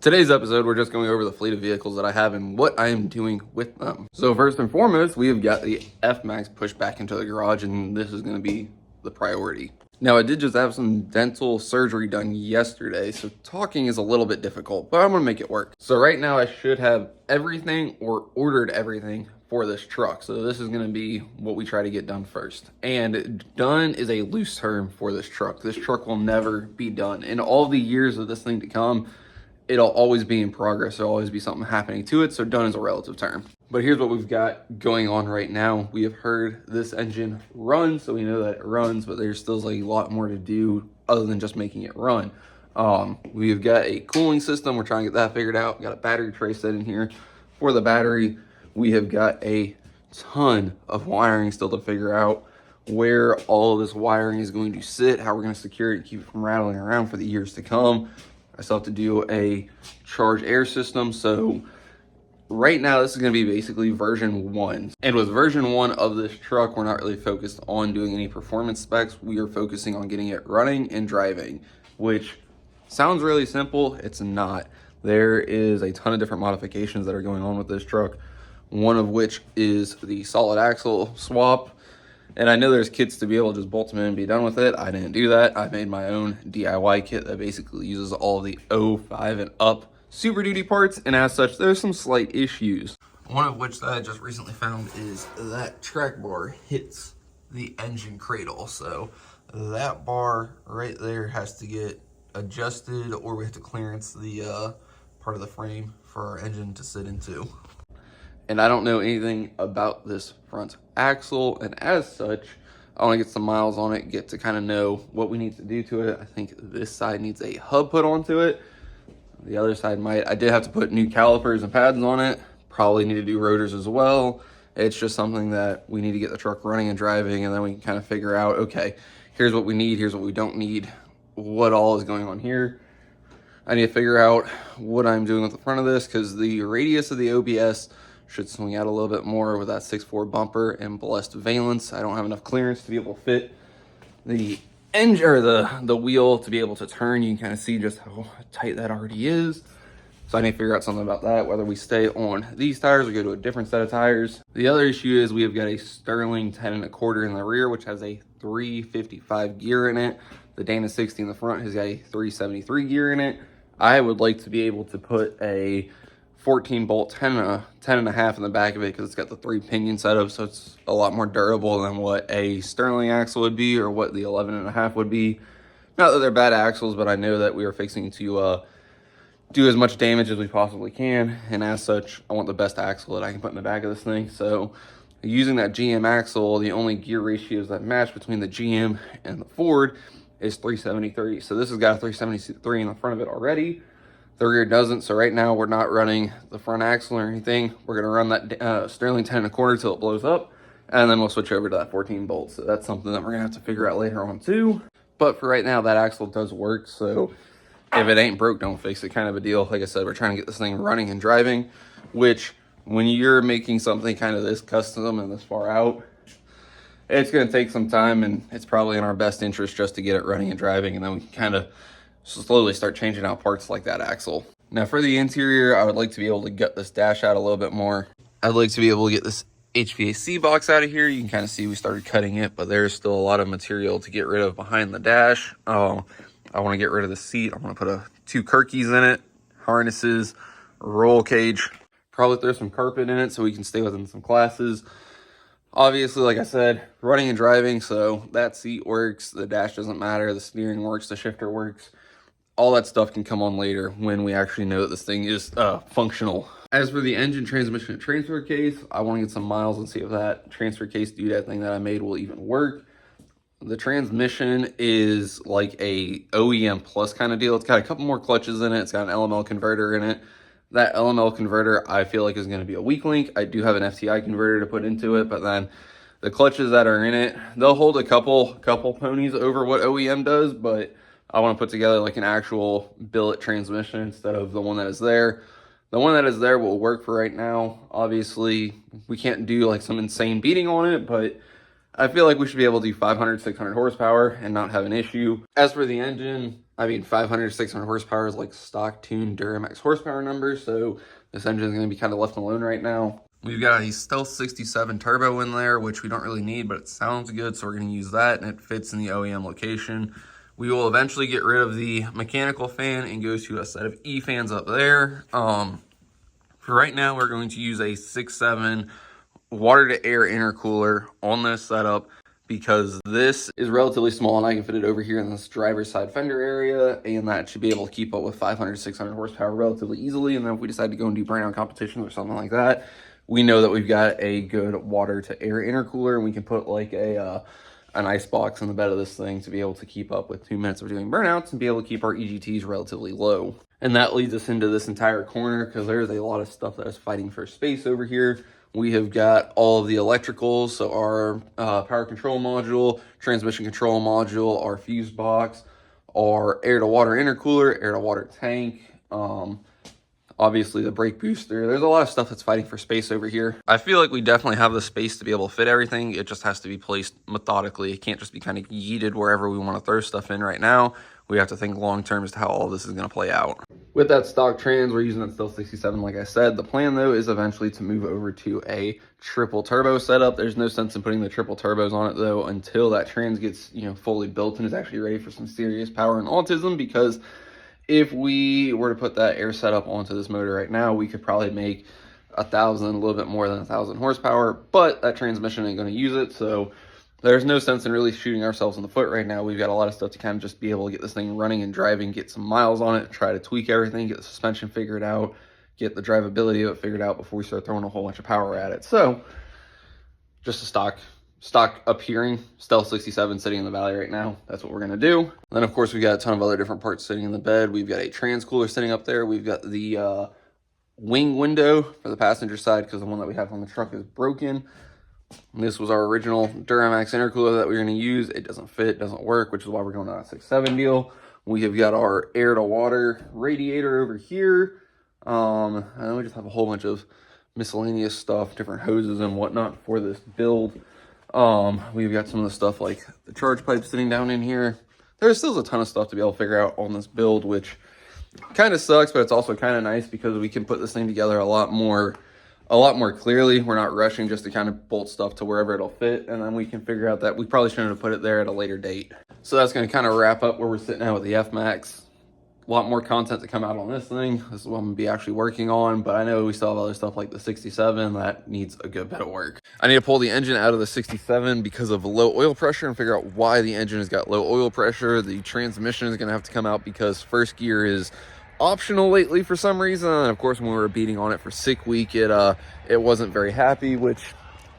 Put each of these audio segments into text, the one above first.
Today's episode, we're just going over the fleet of vehicles that I have and what I am doing with them. So first and foremost, we have got the Fmax pushed back into the garage, and this is going to be the priority. Now, I did just have some dental surgery done yesterday, so talking is a little bit difficult, but I'm going to make it work. So right now, I should have everything or ordered everything for this truck. So this is going to be what we try to get done first. And done is a loose term for this truck. This truck will never be done. In all the years of this thing to come, it'll always be in progress. There'll always be something happening to it. So done is a relative term. But here's what we've got going on right now. We have heard this engine run, so we know that it runs, but there's still a lot more to do other than just making it run. We've got a cooling system. We're trying to get that figured out. Got a battery tray set in here for the battery. We have got a ton of wiring still to figure out where all of this wiring is going to sit, how we're going to secure it and keep it from rattling around for the years to come. I still have to do a charge air system. So right now, this is going to be basically version 1. And with version 1 of this truck, we're not really focused on doing any performance specs. We are focusing on getting it running and driving, which sounds really simple. It's not. There is a ton of different modifications that are going on with this truck, one of which is the solid axle swap. And I know there's kits to be able to just bolt them in and be done with it. I didn't do that. I made my own DIY kit that basically uses all the 05 and up Super Duty parts, and as such, there's some slight issues. One of which that I just recently found is that track bar hits the engine cradle. So that bar right there has to get adjusted, or we have to clearance the part of the frame for our engine to sit into. And I don't know anything about this front axle, and as such, I want to get some miles on it, get to kind of know what we need to do to it. I think this side needs a hub put onto it. The other side might. I did have to put new calipers and pads on it. Probably need to do rotors as well. It's just something that we need to get the truck running and driving, and then we can kind of figure out, okay, here's what we need, here's what we don't need, what all is going on here. I need to figure out what I'm doing with the front of this, because the radius of the OBS should swing out a little bit more with that 6.4 bumper and blessed valence. I don't have enough clearance to be able to fit the engine or the wheel to be able to turn. You can kind of see just how tight that already is. So I need to figure out something about that, whether we stay on these tires or go to a different set of tires. The other issue is we have got a Sterling 10 1/4 in the rear, which has a 355 gear in it. The Dana 60 in the front has got a 373 gear in it. I would like to be able to put a 14 bolt 10 and a half in the back of it, because it's got the 3 pinion setup, so it's a lot more durable than what a Sterling axle would be or what the 11 and a half would be. Not that they're bad axles, but I know that we are fixing to do as much damage as we possibly can, and as such, I want the best axle that I can put in the back of this thing. So using that GM axle, the only gear ratios that match between the GM and the Ford is 373. So this has got a 373 in the front of it already. The rear doesn't, so right now we're not running the front axle or anything. We're going to run that Sterling 10 1/4 till it blows up, and then we'll switch over to that 14 bolt. So that's something that we're going to have to figure out later on too. But for right now, that axle does work, so if it ain't broke, don't fix it kind of a deal. Like I said, we're trying to get this thing running and driving, which when you're making something kind of this custom and this far out, it's going to take some time, and it's probably in our best interest just to get it running and driving, and then we can kind of slowly start changing out parts like that axle. Now for the interior, I would like to be able to gut this dash out a little bit more. I'd like to be able to get this HVAC box out of here. You can kind of see we started cutting it, but there's still a lot of material to get rid of behind the dash. I want to get rid of the seat. I'm going to put 2 Kirkies in it, harnesses, roll cage, probably throw some carpet in it so we can stay within some classes. Obviously, like I said, running and driving, so that seat works, the dash doesn't matter, the steering works, the shifter works. All that stuff can come on later when we actually know that this thing is functional. As for the engine, transmission, and transfer case, I want to get some miles and see if that transfer case doodad thing that I made will even work. The transmission is like a OEM plus kind of deal. It's got a couple more clutches in it. It's got an LML converter in it. That LML converter, I feel like, is going to be a weak link. I do have an FTI converter to put into it, but then the clutches that are in it, they'll hold a couple ponies over what OEM does, but I want to put together like an actual billet transmission instead of the one that is there. The one that is there will work for right now. Obviously, we can't do like some insane beating on it, but I feel like we should be able to do 500, 600 horsepower and not have an issue. As for the engine, I mean, 500, 600 horsepower is like stock tuned Duramax horsepower numbers, so this engine is going to be kind of left alone right now. We've got a Stealth 67 turbo in there, which we don't really need, but it sounds good, so we're going to use that, and it fits in the OEM location. We will eventually get rid of the mechanical fan and go to a set of E fans up there. For right now, we're going to use a 6.7 water to air intercooler on this setup because this is relatively small and I can fit it over here in this driver's side fender area, and that should be able to keep up with 500, 600 horsepower relatively easily. And then if we decide to go and do burnout competitions or something like that, we know that we've got a good water to air intercooler, and we can put like an ice box in the bed of this thing to be able to keep up with 2 minutes of doing burnouts and be able to keep our EGTs relatively low. And that leads us into this entire corner because there's a lot of stuff that is fighting for space over here. We have got all of the electricals, so our power control module, transmission control module, our fuse box, our air-to-water intercooler, air-to-water tank, obviously the brake booster. There's a lot of stuff that's fighting for space over here. I feel like we definitely have the space to be able to fit everything. It just has to be placed methodically. It can't just be kind of yeeted wherever we want to throw stuff in right now. We have to think long-term as to how all this is going to play out. With that stock trans, we're using that Stealth 67, like I said. The plan, though, is eventually to move over to a triple turbo setup. There's no sense in putting the triple turbos on it, though, until that trans gets, fully built and is actually ready for some serious power and autism, because if we were to put that air setup onto this motor right now, we could probably make 1,000, a little bit more than 1,000 horsepower, but that transmission ain't going to use it, so there's no sense in really shooting ourselves in the foot right now. We've got a lot of stuff to kind of just be able to get this thing running and driving, get some miles on it, try to tweak everything, get the suspension figured out, get the drivability of it figured out before we start throwing a whole bunch of power at it. So just a stock appearing Stealth 67 sitting in the valley right now. That's what we're going to do. And then, of course, we got a ton of other different parts sitting in the bed. We've got a trans cooler sitting up there. We've got the wing window for the passenger side because the one that we have on the truck is broken. This was our original Duramax intercooler that we were going to use. It doesn't fit, doesn't work, which is why we're going on a 6.7 deal. We have got our air-to-water radiator over here. And then we just have a whole bunch of miscellaneous stuff, different hoses and whatnot for this build. We've got some of the stuff like the charge pipe sitting down in here. There's still a ton of stuff to be able to figure out on this build, which kind of sucks, but it's also kind of nice because we can put this thing together a lot more clearly. We're not rushing just to kind of bolt stuff to wherever it'll fit, and then we can figure out that we probably shouldn't have put it there at a later date. So that's going to kind of wrap up where we're sitting at with the Fmax. A lot more content to come out on this thing. This is what I'm going to be actually working on, but I know we still have other stuff like the 67 that needs a good bit of work. I need to pull the engine out of the 67 because of low oil pressure and figure out why the engine has got low oil pressure. The transmission is going to have to come out because first gear is optional lately for some reason, and of course when we were beating on it for sick week, it wasn't very happy, which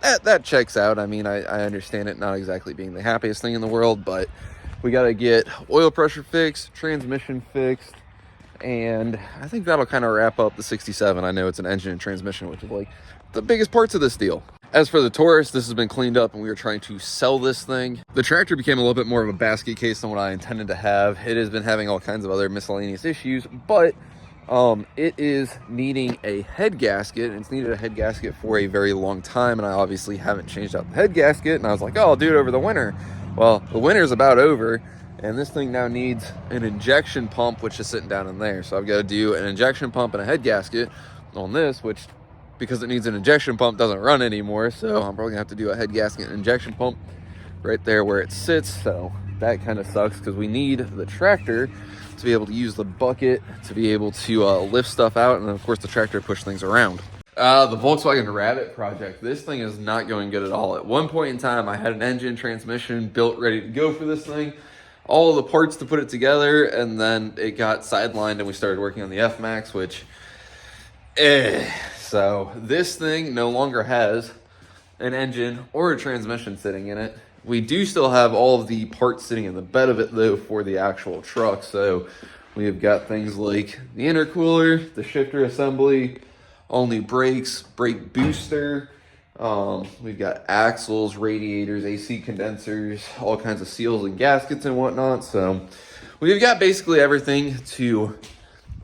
that checks out. I mean, I understand it not exactly being the happiest thing in the world, but we got to get oil pressure fixed, transmission fixed, and I think that'll kind of wrap up the 67. I know it's an engine and transmission, which is like the biggest parts of this deal. As for the Taurus, this has been cleaned up and we were trying to sell this thing. The tractor became a little bit more of a basket case than what I intended to have. It has been having all kinds of other miscellaneous issues, but it is needing a head gasket, and it's needed a head gasket for a very long time, and I obviously haven't changed out the head gasket, and I was like, oh, I'll do it over the winter. Well, the winter's about over, and this thing now needs an injection pump, which is sitting down in there. So I've got to do an injection pump and a head gasket on this, which, because it needs an injection pump, doesn't run anymore. So I'm probably gonna have to do a head gasket and injection pump right there where it sits. So that kind of sucks because we need the tractor to be able to use the bucket to be able to lift stuff out, and then of course the tractor to push things around. The Volkswagen Rabbit project, this thing is not going good at all. At one point in time, I had an engine, transmission built ready to go for this thing, all of the parts to put it together, and then it got sidelined and we started working on the Fmax, which, So this thing no longer has an engine or a transmission sitting in it. We do still have all of the parts sitting in the bed of it though for the actual truck. So we've got things like the intercooler, the shifter assembly, all new brakes, brake booster. We've got axles, radiators, AC condensers, all kinds of seals and gaskets and whatnot. So we've got basically everything to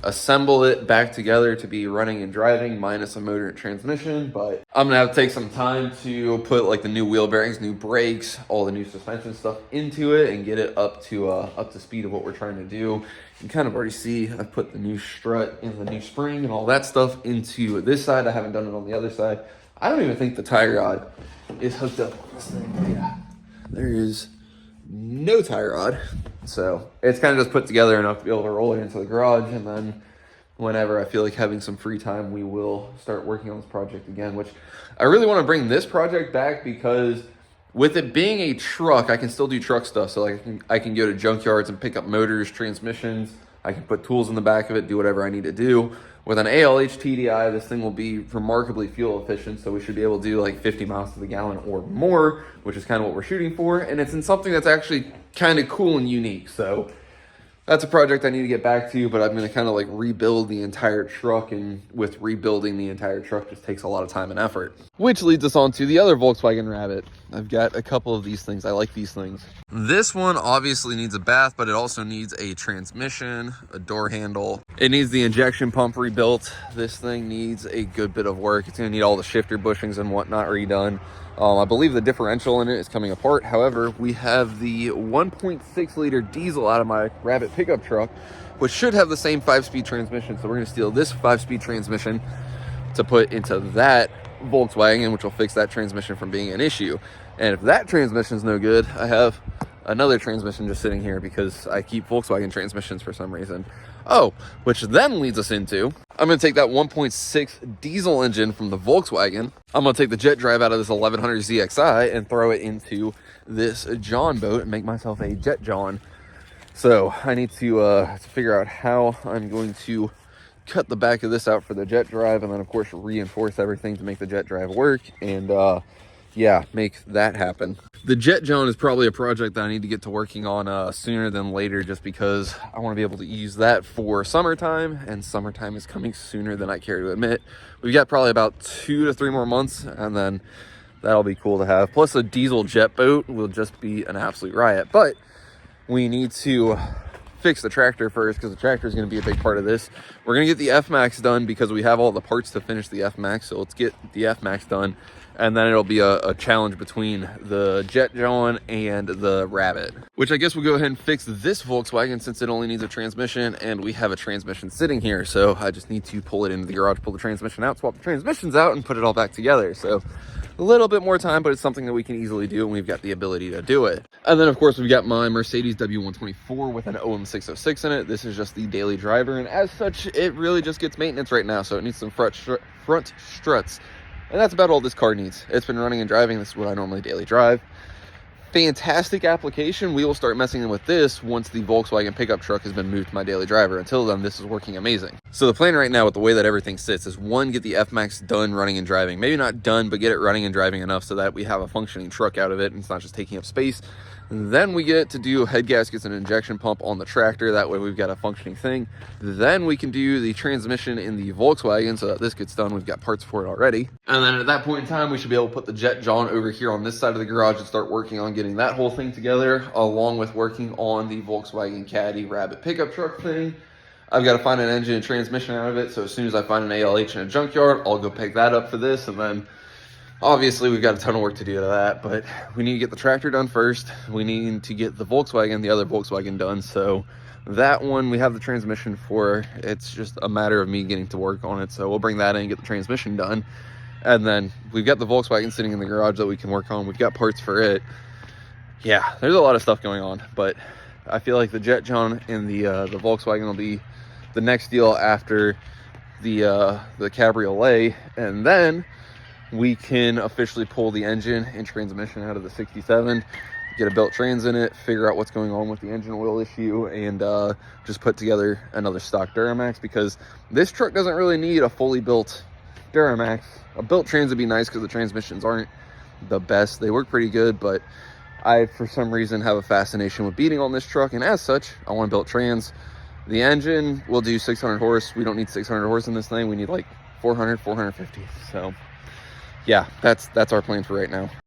assemble it back together to be running and driving minus a motor and transmission. But I'm gonna have to take some time to put like the new wheel bearings, new brakes, all the new suspension stuff into it and get it up to speed of what we're trying to do. You can kind of already see I put the new strut and the new spring and all that stuff into this side. I haven't done it on the other side. I don't even think the tie rod is hooked up on this thing. Yeah, there is no tie rod. So it's kind of just put together enough to be able to roll it into the garage, and then whenever I feel like having some free time, we will start working on this project again, which I really want to bring this project back because with it being a truck, I can still do truck stuff. So like I can go to junkyards and pick up motors, transmissions. I can put tools in the back of it, do whatever I need to do. With an ALH TDI, this thing will be remarkably fuel efficient, so we should be able to do like 50 miles to the gallon or more, which is kind of what we're shooting for. And it's in something that's actually kind of cool and unique. So that's a project I need to get back to, but I'm going to kind of like rebuild the entire truck, and with rebuilding the entire truck just takes a lot of time and effort. Which leads us on to the other Volkswagen Rabbit. I've got a couple of these things. I like these things. This one obviously needs a bath, but it also needs a transmission, a door handle. It needs the injection pump rebuilt. This thing needs a good bit of work. It's going to need all the shifter bushings and whatnot redone. I believe the differential in it is coming apart. However, we have the 1.6 liter diesel out of my Rabbit pickup truck, which should have the same 5-speed transmission. So we're going to steal this 5-speed transmission to put into that Volkswagen, which will fix that transmission from being an issue. And if that transmission is no good, I have another transmission just sitting here because I keep Volkswagen transmissions for some reason. Oh, which then leads us into, I'm going to take that 1.6 diesel engine from the Volkswagen. I'm going to take the jet drive out of this 1100 ZXi and throw it into this John boat and make myself a jetjohn. So I need to figure out how I'm going to cut the back of this out for the jet drive, and then of course reinforce everything to make the jet drive work, and yeah, make that happen. The jetjohn is probably a project that I need to get to working on sooner than later, just because I want to be able to use that for summertime, and summertime is coming sooner than I care to admit. We've got probably about 2 to 3 more months, and then that'll be cool to have. Plus a diesel jet boat will just be an absolute riot. But we need to fix the tractor first, because the tractor is going to be a big part of this. We're going to get the Fmax done because we have all the parts to finish the Fmax. So let's get the Fmax done, and then it'll be a challenge between the jetjohn and the Rabbit, which I guess we'll go ahead and fix this Volkswagen since it only needs a transmission, and we have a transmission sitting here. So I just need to pull it into the garage, pull the transmission out, swap the transmissions out, and put it all back together. So a little bit more time, but it's something that we can easily do, and we've got the ability to do it. And then of course we've got my Mercedes W124 with an OM606 in it. This is just the daily driver, and as such it really just gets maintenance right now, so it needs some front struts, and that's about all this car needs. It's been running and driving. This is what I normally daily drive. Fantastic application. We will start messing with this once the Volkswagen pickup truck has been moved to my daily driver. Until then, this is working amazing. So the plan right now with the way that everything sits is, one, get the Fmax done running and driving. Maybe not done, but get it running and driving enough so that we have a functioning truck out of it and it's not just taking up space. Then we get to do head gaskets and injection pump on the tractor. That way we've got a functioning thing. Then we can do the transmission in the Volkswagen so that this gets done. We've got parts for it already. And then at that point in time, we should be able to put the jetjohn over here on this side of the garage and start working on getting that whole thing together, along with working on the Volkswagen Caddy Rabbit pickup truck thing. I've got to find an engine and transmission out of it. So as soon as I find an ALH in a junkyard, I'll go pick that up for this. And then obviously we've got a ton of work to do to that, but we need to get the tractor done first. We need to get the Volkswagen, the other Volkswagen, done. So that one we have the transmission for. It's just a matter of me getting to work on it. So we'll bring that in and get the transmission done. And then we've got the Volkswagen sitting in the garage that we can work on. We've got parts for it. Yeah, there's a lot of stuff going on, but I feel like the jetjohn and the Volkswagen will be the next deal after the Cabriolet, and then we can officially pull the engine and transmission out of the 67, get a belt trans in it, figure out what's going on with the engine oil issue, and just put together another stock Duramax, because this truck doesn't really need a fully built Duramax. A built trans would be nice because the transmissions aren't the best. They work pretty good, but I, for some reason, have a fascination with beating on this truck, and as such, I want a built trans. The engine will do 600 horse. We don't need 600 horse in this thing. We need like 400, 450. So yeah, that's our plan for right now.